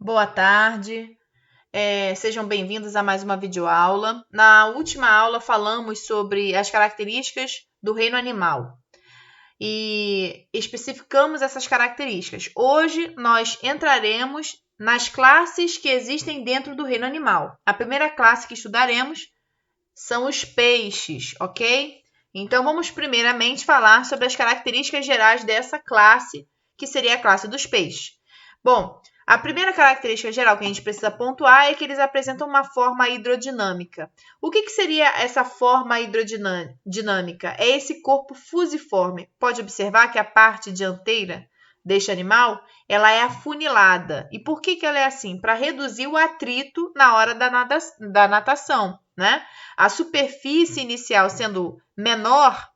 Boa tarde, sejam bem-vindos a mais uma videoaula. Na última aula falamos sobre as características do reino animal e especificamos essas características. Hoje nós entraremos nas classes que existem dentro do reino animal. A primeira classe que estudaremos são os peixes, ok? Então vamos primeiramente falar sobre as características gerais dessa classe, que seria a classe dos peixes. Bom, a primeira característica geral que a gente precisa pontuar é que eles apresentam uma forma hidrodinâmica. O que seria essa forma hidrodinâmica? É esse corpo fusiforme. Pode observar que a parte dianteira deste animal ela é afunilada. E por que ela é assim? Para reduzir o atrito na hora da natação, né? A superfície inicial sendo menor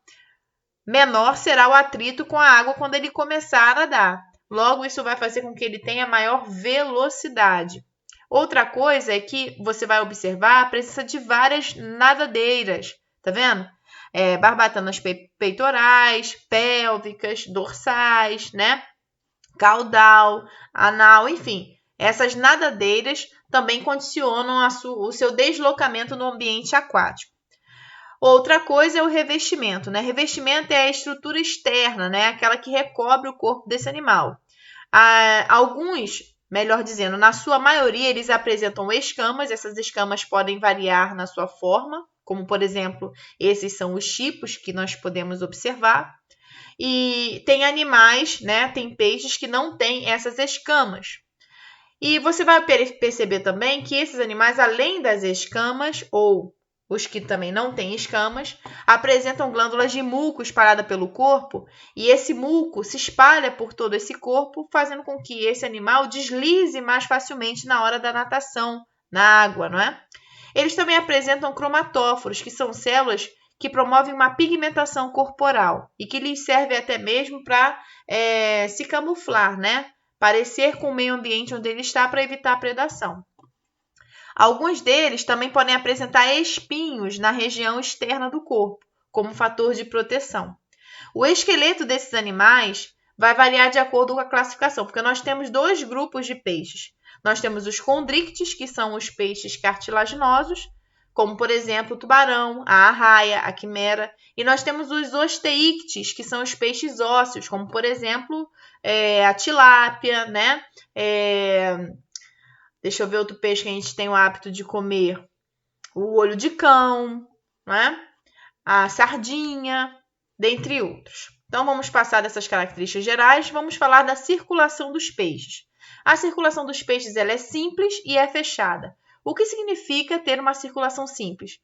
será o atrito com a água quando ele começar a nadar. Logo, isso vai fazer com que ele tenha maior velocidade. Outra coisa é que você vai observar a presença de várias nadadeiras, tá vendo? Barbatanas peitorais, pélvicas, dorsais, né? Caudal, anal, enfim. Essas nadadeiras também condicionam o seu deslocamento no ambiente aquático. Outra coisa é o revestimento, né? Revestimento é a estrutura externa, né? Aquela que recobre o corpo desse animal. Alguns, melhor dizendo, na sua maioria, eles apresentam escamas. Essas escamas podem variar na sua forma, como, por exemplo, esses são os tipos que nós podemos observar. E tem animais, né? Tem peixes que não têm essas escamas. E você vai perceber também que esses animais, além das escamas, ou os que também não têm escamas, apresentam glândulas de muco espalhada pelo corpo, e esse muco se espalha por todo esse corpo, fazendo com que esse animal deslize mais facilmente na hora da natação, na água, não é? Eles também apresentam cromatóforos, que são células que promovem uma pigmentação corporal e que lhes serve até mesmo para se camuflar, né? Parecer com o meio ambiente onde ele está para evitar a predação. Alguns deles também podem apresentar espinhos na região externa do corpo, como fator de proteção. O esqueleto desses animais vai variar de acordo com a classificação, porque nós temos dois grupos de peixes. Nós temos os condrictes, que são os peixes cartilaginosos, como, por exemplo, o tubarão, a arraia, a quimera. E nós temos os osteíctes, que são os peixes ósseos, como, por exemplo, a tilápia, né? Deixa eu ver outro peixe que a gente tem o hábito de comer. O olho de cão, né? A sardinha, dentre outros. Então, vamos passar dessas características gerais. Vamos falar da circulação dos peixes. A circulação dos peixes ela é simples e é fechada. O que significa ter uma circulação simples?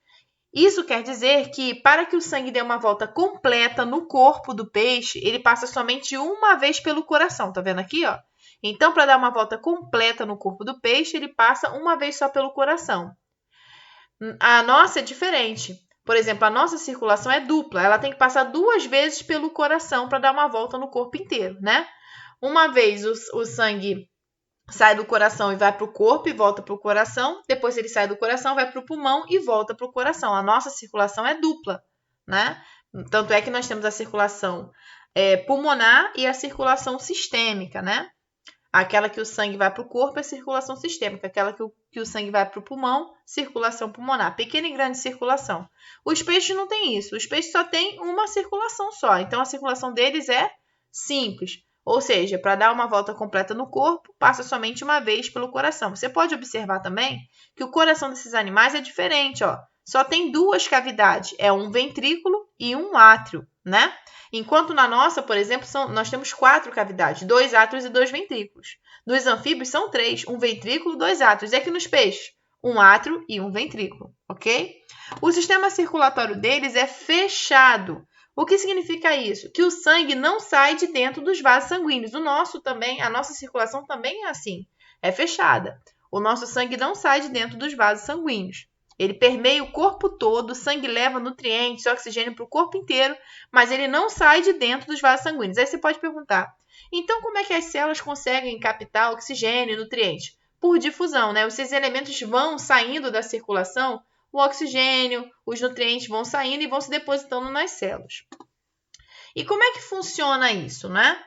Isso quer dizer que, para que o sangue dê uma volta completa no corpo do peixe, ele passa somente uma vez pelo coração. Tá vendo aqui, ó? Então, para dar uma volta completa no corpo do peixe, ele passa uma vez só pelo coração. A nossa é diferente. Por exemplo, a nossa circulação é dupla. Ela tem que passar duas vezes pelo coração para dar uma volta no corpo inteiro, né? Uma vez o sangue sai do coração e vai para o corpo e volta para o coração. Depois ele sai do coração, vai para o pulmão e volta para o coração. A nossa circulação é dupla, né? Tanto é que nós temos a circulação pulmonar e a circulação sistêmica, né? Aquela que o sangue vai para o corpo é circulação sistêmica. Aquela que o sangue vai para o pulmão, circulação pulmonar. Pequena e grande circulação. Os peixes não têm isso. Os peixes só têm uma circulação só. Então, a circulação deles é simples. Ou seja, para dar uma volta completa no corpo, passa somente uma vez pelo coração. Você pode observar também que o coração desses animais é diferente, ó. Só tem duas cavidades, é um ventrículo e um átrio, né? Enquanto na nossa, por exemplo, nós temos 4 cavidades, 2 átrios e 2 ventrículos. Nos anfíbios são 3, um ventrículo, 2 átrios. E aqui nos peixes, um átrio e um ventrículo, ok? O sistema circulatório deles é fechado. O que significa isso? Que o sangue não sai de dentro dos vasos sanguíneos. O nosso também, a nossa circulação também é assim, é fechada. O nosso sangue não sai de dentro dos vasos sanguíneos. Ele permeia o corpo todo, o sangue leva nutrientes, oxigênio para o corpo inteiro, mas ele não sai de dentro dos vasos sanguíneos. Aí você pode perguntar, então como é que as células conseguem captar oxigênio e nutrientes? Por difusão, né? Esses elementos vão saindo da circulação, o oxigênio, os nutrientes vão saindo e vão se depositando nas células. E como é que funciona isso, né?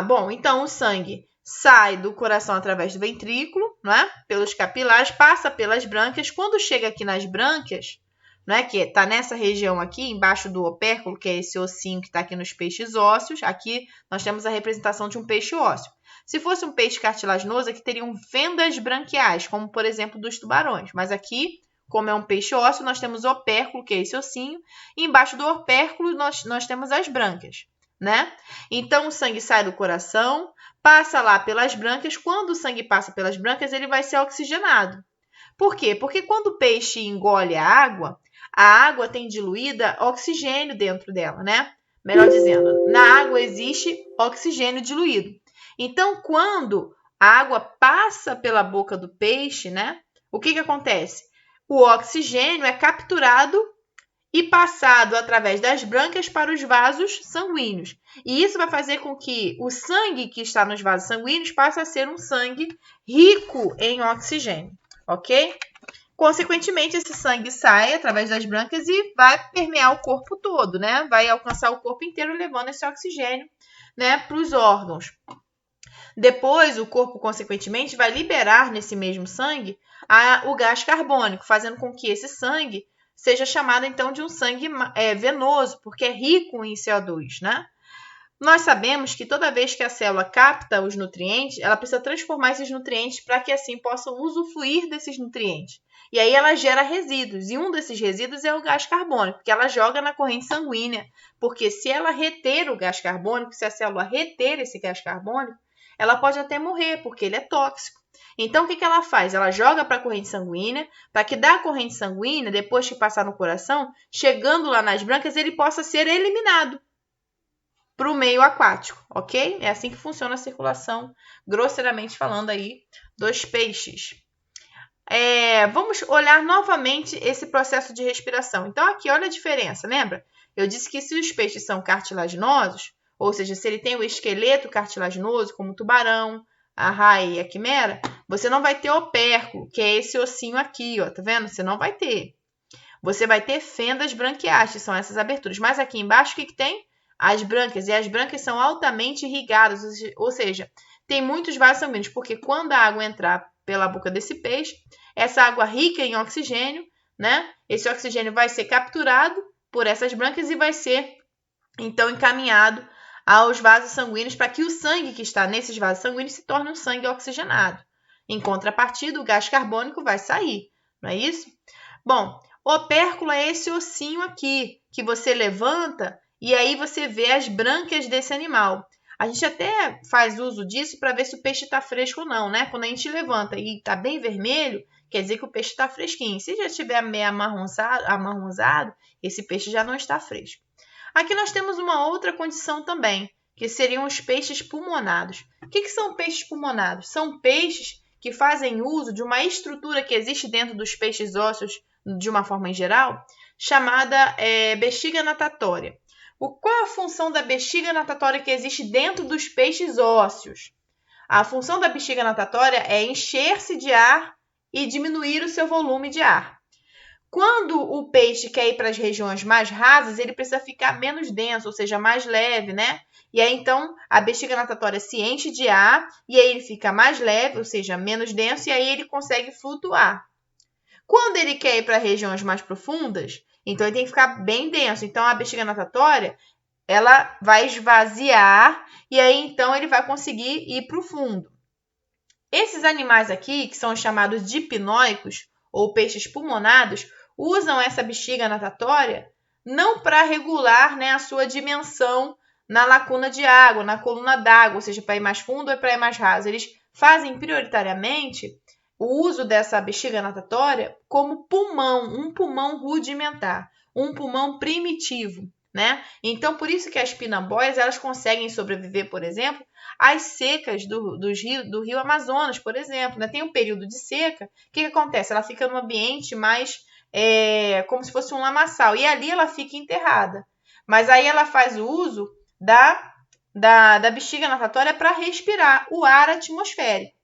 Bom, então o sangue sai do coração através do ventrículo, não é? Pelos capilares, passa pelas brânquias. Quando chega aqui nas brânquias, não é? Que está nessa região aqui, embaixo do opérculo, que é esse ossinho que está aqui nos peixes ósseos. Aqui nós temos a representação de um peixe ósseo. Se fosse um peixe cartilaginoso, aqui teriam fendas branquiais, como por exemplo dos tubarões. Mas aqui, como é um peixe ósseo, nós temos o opérculo, que é esse ossinho, e embaixo do opérculo nós temos as brânquias, né? Então o sangue sai do coração, passa lá pelas brânquias. Quando o sangue passa pelas brânquias, ele vai ser oxigenado. Por quê? Porque quando o peixe engole a água tem diluída oxigênio dentro dela, né? Melhor dizendo, na água existe oxigênio diluído. Então, quando a água passa pela boca do peixe, né? O que acontece? O oxigênio é capturado e passado através das brânquias para os vasos sanguíneos. E isso vai fazer com que o sangue que está nos vasos sanguíneos passe a ser um sangue rico em oxigênio, ok? Consequentemente, esse sangue sai através das brânquias e vai permear o corpo todo, né? Vai alcançar o corpo inteiro, levando esse oxigênio, né, para os órgãos. Depois, o corpo, consequentemente, vai liberar nesse mesmo sangue o gás carbônico, fazendo com que esse sangue seja chamado, então, de um sangue venoso, porque é rico em CO2, né? Nós sabemos que toda vez que a célula capta os nutrientes, ela precisa transformar esses nutrientes para que, assim, possa usufruir desses nutrientes. E aí ela gera resíduos, e um desses resíduos é o gás carbônico, que ela joga na corrente sanguínea, porque se ela reter o gás carbônico, se a célula reter esse gás carbônico, ela pode até morrer, porque ele é tóxico. Então, o que ela faz? Ela joga para a corrente sanguínea, para que da corrente sanguínea, depois que passar no coração, chegando lá nas brânquias, ele possa ser eliminado para o meio aquático, ok? É assim que funciona a circulação, grosseiramente falando aí, dos peixes. Vamos olhar novamente esse processo de respiração. Então, aqui, olha a diferença, lembra? Eu disse que se os peixes são cartilaginosos, ou seja, se ele tem o esqueleto cartilaginoso, como o tubarão, a raia e a quimera, você não vai ter opérculo, que é esse ossinho aqui, ó, tá vendo? Você não vai ter. Você vai ter fendas branquiais, que são essas aberturas. Mas aqui embaixo, o que tem? As brânquias. E as brânquias são altamente irrigadas, ou seja, tem muitos vasos sanguíneos, porque quando a água entrar pela boca desse peixe, essa água rica em oxigênio, né? Esse oxigênio vai ser capturado por essas brânquias e vai ser, então, encaminhado aos vasos sanguíneos para que o sangue que está nesses vasos sanguíneos se torne um sangue oxigenado. Em contrapartida, o gás carbônico vai sair, não é isso? Bom, o opérculo é esse ossinho aqui, que você levanta e aí você vê as brânquias desse animal. A gente até faz uso disso para ver se o peixe está fresco ou não, né? Quando a gente levanta e está bem vermelho, quer dizer que o peixe está fresquinho. Se já estiver meio amarronzado, esse peixe já não está fresco. Aqui nós temos uma outra condição também, que seriam os peixes pulmonados. O que são peixes pulmonados? São peixes que fazem uso de uma estrutura que existe dentro dos peixes ósseos, de uma forma em geral, chamada bexiga natatória. Qual a função da bexiga natatória que existe dentro dos peixes ósseos? A função da bexiga natatória é encher-se de ar e diminuir o seu volume de ar. Quando o peixe quer ir para as regiões mais rasas, ele precisa ficar menos denso, ou seja, mais leve, né? E aí, então, a bexiga natatória se enche de ar, e aí ele fica mais leve, ou seja, menos denso, e aí ele consegue flutuar. Quando ele quer ir para regiões mais profundas, então ele tem que ficar bem denso. Então, a bexiga natatória, ela vai esvaziar, e aí, então, ele vai conseguir ir para o fundo. Esses animais aqui, que são chamados dipnóicos, ou peixes pulmonados, usam essa bexiga natatória não para regular, né, a sua dimensão na lacuna de água, na coluna d'água, ou seja, para ir mais fundo ou para ir mais raso. Eles fazem prioritariamente o uso dessa bexiga natatória como pulmão, um pulmão rudimentar, um pulmão primitivo, né? Então, por isso que as pinambóias, elas conseguem sobreviver, por exemplo, às secas do rio Amazonas, por exemplo, né? Tem um período de seca, o que acontece? Ela fica num ambiente mais como se fosse um lamaçal, e ali ela fica enterrada. Mas aí ela faz o uso da bexiga natatória para respirar o ar atmosférico,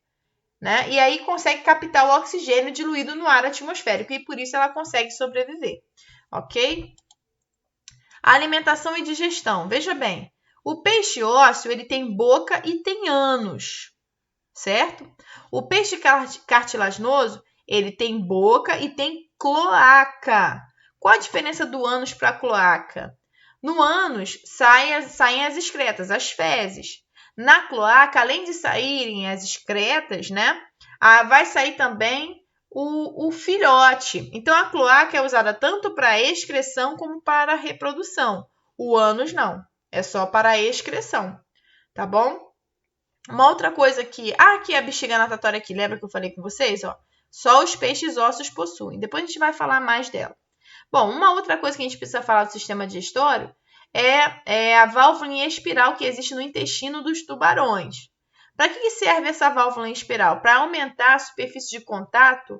né? E aí consegue captar o oxigênio diluído no ar atmosférico, e por isso ela consegue sobreviver, ok? Alimentação e digestão. Veja bem, o peixe ósseo ele tem boca e tem ânus, certo? O peixe cartilaginoso, ele tem boca e tem cloaca. Qual a diferença do ânus para a cloaca? No ânus saem as excretas, as fezes. Na cloaca, além de saírem as excretas, né, vai sair também o filhote. Então, a cloaca é usada tanto para excreção como para reprodução. O ânus não, é só para a excreção, tá bom? Uma outra coisa que... aqui é a bexiga natatória aqui, lembra que eu falei com vocês? Ó, só os peixes ósseos possuem. Depois a gente vai falar mais dela. Bom, uma outra coisa que a gente precisa falar do sistema digestório é a válvula em espiral que existe no intestino dos tubarões. Para que serve essa válvula em espiral? Para aumentar a superfície de contato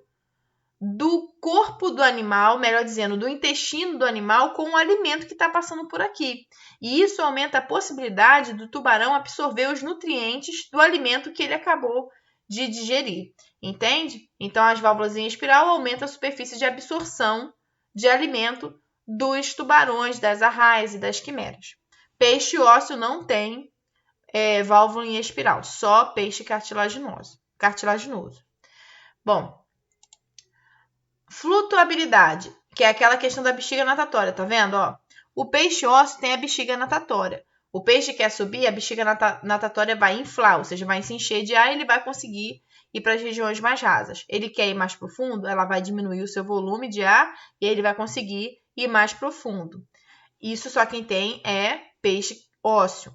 do corpo do animal, melhor dizendo, do intestino do animal com o alimento que está passando por aqui. E isso aumenta a possibilidade do tubarão absorver os nutrientes do alimento que ele acabou de digerir. Entende? Então, as válvulas em espiral aumentam a superfície de absorção de alimento dos tubarões, das arraias e das quimeras. Peixe ósseo não tem válvula em espiral, só peixe cartilaginoso. Bom, flutuabilidade, que é aquela questão da bexiga natatória, tá vendo? Ó, o peixe ósseo tem a bexiga natatória. O peixe quer subir, a bexiga natatória vai inflar, ou seja, vai se encher de ar e ele vai conseguir ir para as regiões mais rasas. Ele quer ir mais profundo, ela vai diminuir o seu volume de ar e ele vai conseguir ir mais profundo. Isso só quem tem é peixe ósseo.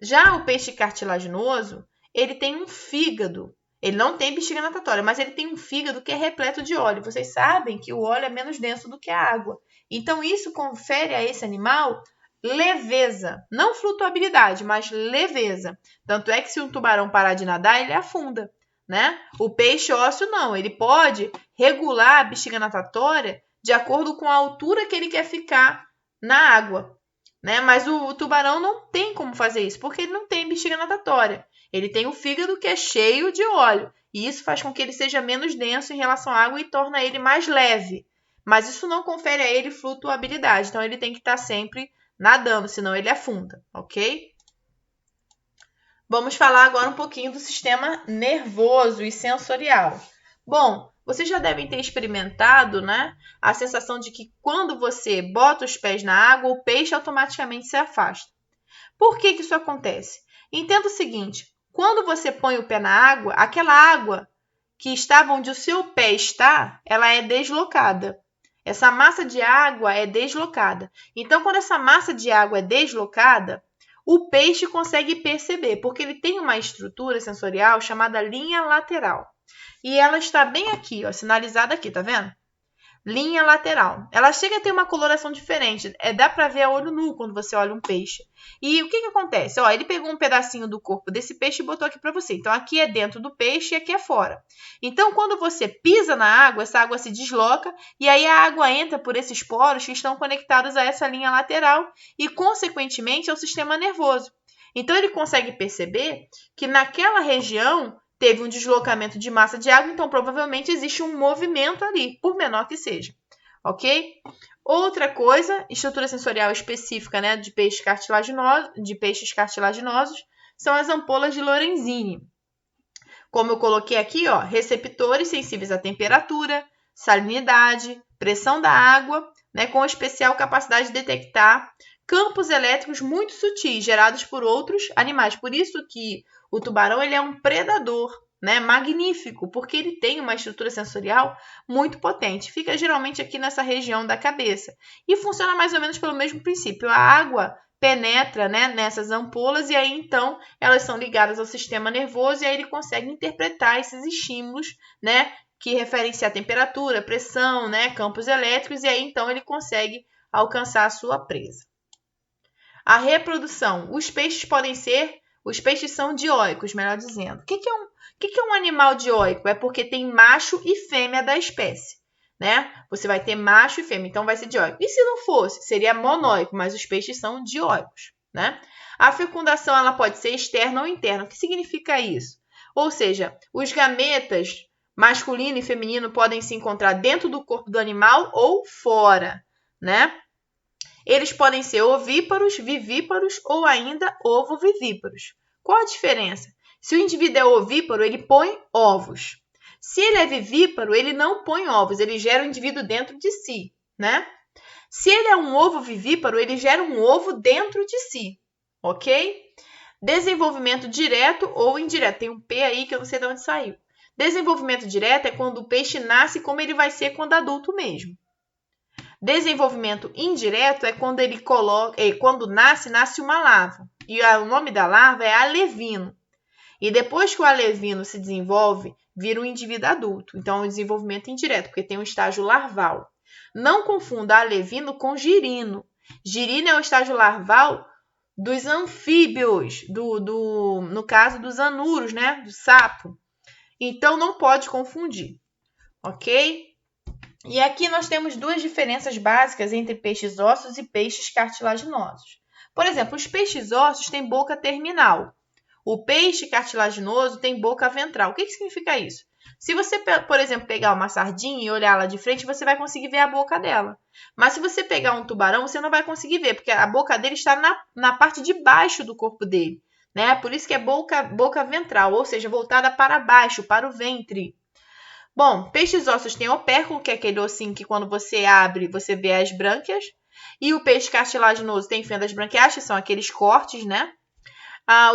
Já o peixe cartilaginoso, ele tem um fígado. Ele não tem bexiga natatória, mas ele tem um fígado que é repleto de óleo. Vocês sabem que o óleo é menos denso do que a água. Então, isso confere a esse animal leveza. Não flutuabilidade, mas leveza. Tanto é que se um tubarão parar de nadar, ele afunda, né? O peixe ósseo não. Ele pode regular a bexiga natatória de acordo com a altura que ele quer ficar na água, né? Mas o tubarão não tem como fazer isso, porque ele não tem bexiga natatória. Ele tem o fígado que é cheio de óleo, e isso faz com que ele seja menos denso em relação à água e torna ele mais leve. Mas isso não confere a ele flutuabilidade, então ele tem que estar sempre nadando, senão ele afunda, ok? Vamos falar agora um pouquinho do sistema nervoso e sensorial. Bom, vocês já devem ter experimentado, né, a sensação de que quando você bota os pés na água, o peixe automaticamente se afasta. Por que isso acontece? Entenda o seguinte, quando você põe o pé na água, aquela água que estava onde o seu pé está, ela é deslocada. Essa massa de água é deslocada. Então, quando essa massa de água é deslocada, o peixe consegue perceber, porque ele tem uma estrutura sensorial chamada linha lateral. E ela está bem aqui, ó, sinalizada aqui, tá vendo? Linha lateral. Ela chega a ter uma coloração diferente. Dá para ver a olho nu quando você olha um peixe. E o que acontece? Ó, ele pegou um pedacinho do corpo desse peixe e botou aqui para você. Então, aqui é dentro do peixe e aqui é fora. Então, quando você pisa na água, essa água se desloca e aí a água entra por esses poros que estão conectados a essa linha lateral e, consequentemente, ao sistema nervoso. Então, ele consegue perceber que naquela região teve um deslocamento de massa de água, então provavelmente existe um movimento ali, por menor que seja, ok? Outra coisa, estrutura sensorial específica, né, de peixes cartilaginosos, são as ampolas de Lorenzini. Como eu coloquei aqui, ó, receptores sensíveis à temperatura, salinidade, pressão da água, né, com especial capacidade de detectar campos elétricos muito sutis gerados por outros animais. Por isso que o tubarão ele é um predador, né, magnífico, porque ele tem uma estrutura sensorial muito potente. Fica geralmente aqui nessa região da cabeça. E funciona mais ou menos pelo mesmo princípio. A água penetra, né, nessas ampolas e aí então elas são ligadas ao sistema nervoso e aí ele consegue interpretar esses estímulos, né, que referem-se à temperatura, pressão, né, campos elétricos e aí então ele consegue alcançar a sua presa. A reprodução. Os peixes são dioicos, melhor dizendo. O que é um animal dioico? É porque tem macho e fêmea da espécie, né? Você vai ter macho e fêmea, então vai ser dioico. E se não fosse? Seria monóico, mas os peixes são dioicos, né? A fecundação ela pode ser externa ou interna. O que significa isso? Ou seja, os gametas masculino e feminino podem se encontrar dentro do corpo do animal ou fora, né? Eles podem ser ovíparos, vivíparos ou ainda ovovivíparos. Qual a diferença? Se o indivíduo é ovíparo, ele põe ovos. Se ele é vivíparo, ele não põe ovos, ele gera o indivíduo dentro de si, né? Se ele é um ovo vivíparo, ele gera um ovo dentro de si, ok? Desenvolvimento direto ou indireto. Tem um P aí que eu não sei de onde saiu. Desenvolvimento direto é quando o peixe nasce como ele vai ser quando adulto mesmo. Desenvolvimento indireto é quando quando nasce uma larva. E o nome da larva é alevino. E depois que o alevino se desenvolve, vira um indivíduo adulto. Então, é um desenvolvimento indireto, porque tem um estágio larval. Não confunda alevino com girino. Girino é o estágio larval dos anfíbios, no caso dos anuros, né? Do sapo. Então, não pode confundir, ok? E aqui nós temos duas diferenças básicas entre peixes ósseos e peixes cartilaginosos. Por exemplo, os peixes ósseos têm boca terminal. O peixe cartilaginoso tem boca ventral. O que significa isso? Se você, por exemplo, pegar uma sardinha e olhar lá de frente, você vai conseguir ver a boca dela. Mas se você pegar um tubarão, você não vai conseguir ver, porque a boca dele está na parte de baixo do corpo dele, né? Por isso que é boca ventral, ou seja, voltada para baixo, para o ventre. Bom, peixes ósseos têm opérculo, que é aquele ossinho que quando você abre, você vê as brânquias. E o peixe cartilaginoso tem fendas branquiais, que são aqueles cortes, né?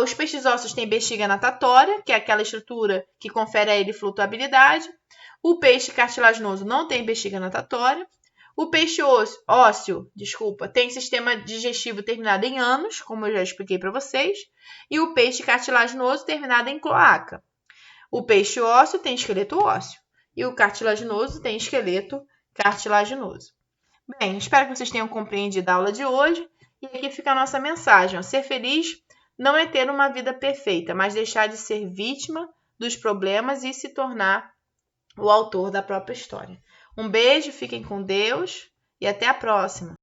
Os peixes ósseos têm bexiga natatória, que é aquela estrutura que confere a ele flutuabilidade. O peixe cartilaginoso não tem bexiga natatória. O peixe ósseo, tem sistema digestivo terminado em ânus, como eu já expliquei para vocês. E o peixe cartilaginoso terminado em cloaca. O peixe ósseo tem esqueleto ósseo. E o cartilaginoso tem esqueleto cartilaginoso. Bem, espero que vocês tenham compreendido a aula de hoje. E aqui fica a nossa mensagem. Ser feliz não é ter uma vida perfeita, mas deixar de ser vítima dos problemas e se tornar o autor da própria história. Um beijo, fiquem com Deus e até a próxima!